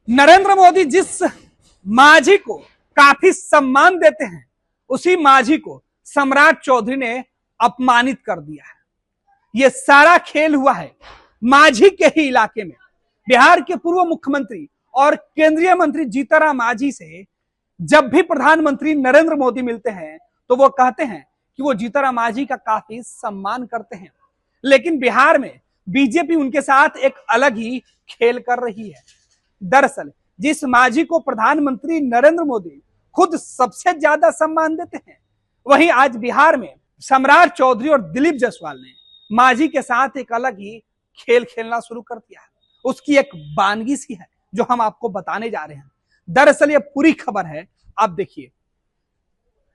नरेंद्र मोदी जिस मांझी को काफी सम्मान देते हैं, उसी मांझी को सम्राट चौधरी ने अपमानित कर दिया है। यह सारा खेल हुआ है मांझी के ही इलाके में। बिहार के पूर्व मुख्यमंत्री और केंद्रीय मंत्री जीतनराम मांझी से जब भी प्रधानमंत्री नरेंद्र मोदी मिलते हैं तो वो कहते हैं कि वो जीतनराम मांझी का काफी सम्मान करते हैं, लेकिन बिहार में बीजेपी उनके साथ एक अलग ही खेल कर रही है। दरअसल जिस मांझी को प्रधानमंत्री नरेंद्र मोदी खुद सबसे ज्यादा सम्मान देते हैं, वहीं आज बिहार में सम्राट चौधरी और दिलीप जायसवाल ने मांझी के साथ एक अलग ही खेल खेलना शुरू कर दिया है। उसकी एक बानगी सी है जो हम आपको बताने जा रहे हैं। दरअसल ये पूरी खबर है, आप देखिए।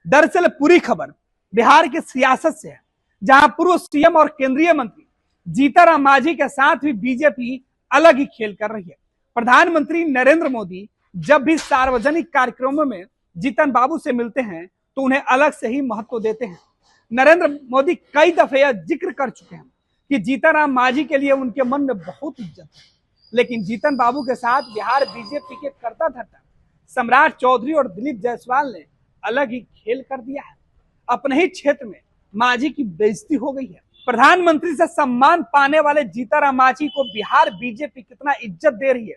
दरअसल पूरी खबर बिहार की सियासत से है, जहां पूर्व सीएम और केंद्रीय मंत्री जीतनराम मांझी के साथ भी बीजेपी अलग ही खेल कर रही है। प्रधानमंत्री नरेंद्र मोदी जब भी सार्वजनिक कार्यक्रमों में जीतन बाबू से मिलते हैं तो उन्हें अलग से ही महत्व देते हैं। नरेंद्र मोदी कई दफे यह जिक्र कर चुके हैं कि जीतनराम मांझी के लिए उनके मन में बहुत इज्जत है, लेकिन जीतन बाबू के साथ बिहार बीजेपी के करता धरता सम्राट चौधरी और दिलीप जायसवाल ने अलग ही खेल कर दिया है। अपने ही क्षेत्र में मांझी की बेइज्जती हो गई है। प्रधानमंत्री से सम्मान पाने वाले जीतनराम मांझी को बिहार बीजेपी कितना इज्जत दे रही है,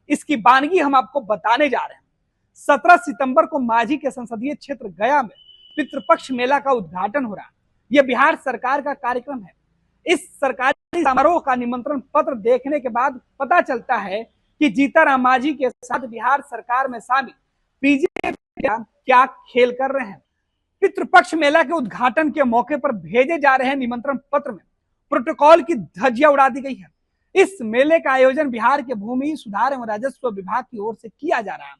इसकी बानगी हम आपको बताने जा रहे हैं। 17 सितंबर को मांझी के संसदीय क्षेत्र गया में पितृपक्ष मेला का उद्घाटन हो रहा है। यह बिहार सरकार का कार्यक्रम है। इस सरकारी समारोह का निमंत्रण पत्र देखने के बाद पता चलता है कि जीतनराम मांझी के साथ बिहार सरकार में शामिल बीजेपी क्या खेल कर रहे हैं। पितृपक्ष मेला के उद्घाटन के मौके पर भेजे जा रहे निमंत्रण पत्र में प्रोटोकॉल की धज्जियां उड़ा दी गई है। इस मेले का आयोजन बिहार के भूमि सुधार एवं राजस्व विभाग की ओर से किया जा रहा है,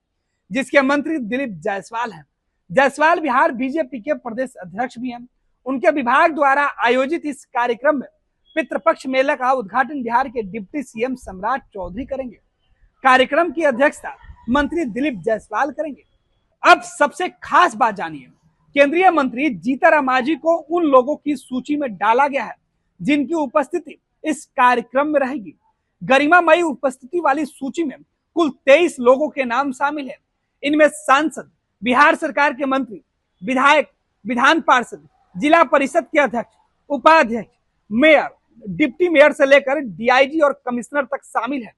जिसके मंत्री दिलीप जायसवाल हैं। जायसवाल बिहार बीजेपी के प्रदेश अध्यक्ष भी हैं। उनके विभाग द्वारा आयोजित इस कार्यक्रम में पितृपक्ष मेला का उद्घाटन बिहार के डिप्टी सीएम सम्राट चौधरी करेंगे। कार्यक्रम की अध्यक्षता मंत्री दिलीप जायसवाल करेंगे। अब सबसे खास बात जानिए, केंद्रीय मंत्री जीतनराम मांझी को उन लोगों की सूची में डाला गया है जिनकी उपस्थिति इस कार्यक्रम में रहेगी। गरिमामयी उपस्थिति वाली सूची में कुल 23 लोगों के नाम शामिल है। इनमें सांसद, बिहार सरकार के मंत्री, विधायक, विधान पार्षद, जिला परिषद के अध्यक्ष, उपाध्यक्ष, मेयर, डिप्टी मेयर से लेकर डीआईजी और कमिश्नर तक शामिल है।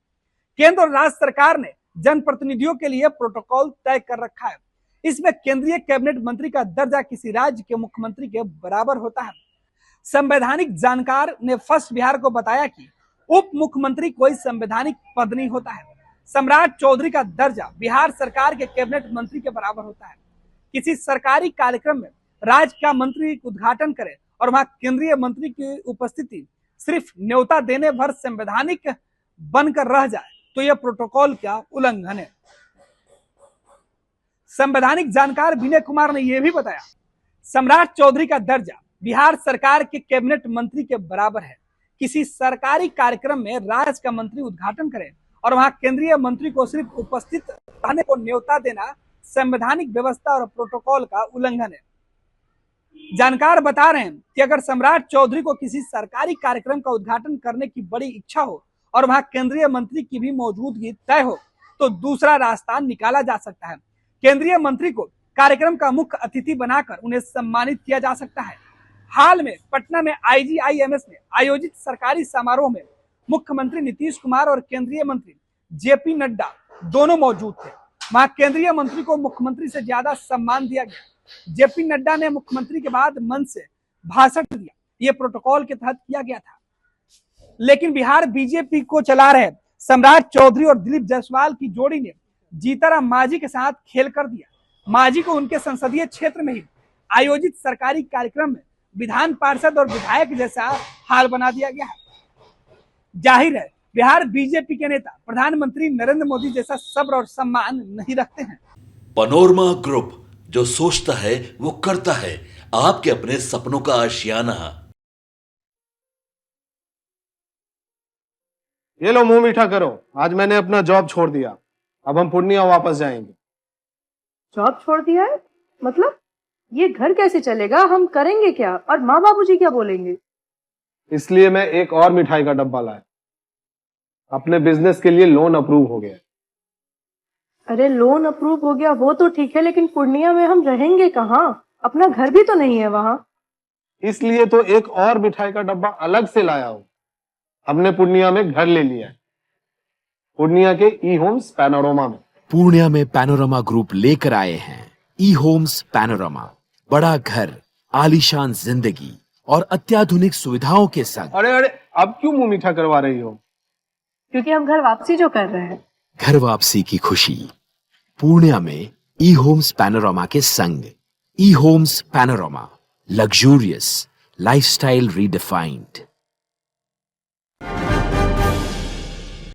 केंद्र और राज्य सरकार ने जनप्रतिनिधियों के लिए प्रोटोकॉल तय कर रखा है। इसमें केंद्रीय कैबिनेट मंत्री का दर्जा किसी राज्य के मुख्यमंत्री के बराबर होता है। संवैधानिक जानकार ने फर्स्ट बिहार को बताया कि उप मुख्यमंत्री कोई संवैधानिक पद नहीं होता है। सम्राट चौधरी का दर्जा बिहार सरकार के कैबिनेट मंत्री के बराबर होता है। किसी सरकारी कार्यक्रम में राज्य का मंत्री उद्घाटन करे और वहां केंद्रीय मंत्री की उपस्थिति सिर्फ न्योता देने भर संवैधानिक बनकर रह जाए तो यह प्रोटोकॉल का उल्लंघन है। संवैधानिक जानकार विनय कुमार ने यह भी बताया, सम्राट चौधरी का दर्जा बिहार सरकार के कैबिनेट मंत्री के बराबर है। किसी सरकारी कार्यक्रम में राज्य का मंत्री उद्घाटन करे और वहां केंद्रीय मंत्री को सिर्फ उपस्थित रहने को न्योता देना संवैधानिक व्यवस्था और प्रोटोकॉल का उल्लंघन है। जानकार बता रहे हैं कि अगर सम्राट चौधरी को किसी सरकारी कार्यक्रम का उद्घाटन करने की बड़ी इच्छा हो और वहां केंद्रीय मंत्री की भी मौजूदगी तय हो तो दूसरा रास्ता निकाला जा सकता है। केंद्रीय मंत्री को कार्यक्रम का मुख्य अतिथि बनाकर उन्हें सम्मानित किया जा सकता है। हाल में पटना में आईजीआईएमएस में आयोजित सरकारी समारोह में मुख्यमंत्री नीतीश कुमार और केंद्रीय मंत्री जेपी नड्डा दोनों मौजूद थे। वहां केंद्रीय मंत्री को मुख्यमंत्री से ज्यादा सम्मान दिया गया। जेपी नड्डा ने मुख्यमंत्री के बाद मंच से भाषण दिया। यह प्रोटोकॉल के तहत किया गया था, लेकिन बिहार बीजेपी को चला रहे सम्राट चौधरी और दिलीप जायसवाल की जोड़ी ने जीतनराम मांझी के साथ खेल कर दिया। मांझी को उनके संसदीय क्षेत्र में ही आयोजित सरकारी कार्यक्रम में विधान पार्षद और विधायक जैसा हाल बना दिया गया है। जाहिर है बिहार बीजेपी के नेता प्रधानमंत्री नरेंद्र मोदी जैसा सब्र और सम्मान नहीं रखते हैं। पनोरमा ग्रुप, जो सोचता है वो करता है। आपके अपने सपनों का आशियाना। ये लो, मुंह मीठा करो। आज मैंने अपना जॉब छोड़ दिया। अब हम पूर्णिया वापस जाएंगे। जॉब छोड़ दिया है? मतलब ये घर कैसे चलेगा? हम करेंगे क्या? और माँ बाबूजी क्या बोलेंगे? इसलिए मैं एक और मिठाई का डब्बा लाया। अपने बिजनेस के लिए लोन अप्रूव हो गया। अरे लोन अप्रूव हो गया वो तो ठीक है, लेकिन पूर्णिया में हम रहेंगे कहाँ? अपना घर भी तो नहीं है वहाँ। इसलिए तो एक और मिठाई का डब्बा अलग से लाया हूँ। हमने पूर्णिया में घर ले लिया है, पूर्णिया के ई होम्स पैनोरमा में। पूर्णिया में पैनोरमा ग्रुप लेकर आए हैं ई होम्स पैनोरमा। बड़ा घर, आलीशान जिंदगी और अत्याधुनिक सुविधाओं के संग। अरे अरे, अब क्यों मुंह मीठा करवा रही हो? क्योंकि हम घर वापसी जो कर रहे हैं। घर वापसी की खुशी पूर्णिया में ई होम्स पैनोरमा के संग। ई Homes Panorama, luxurious lifestyle redefined.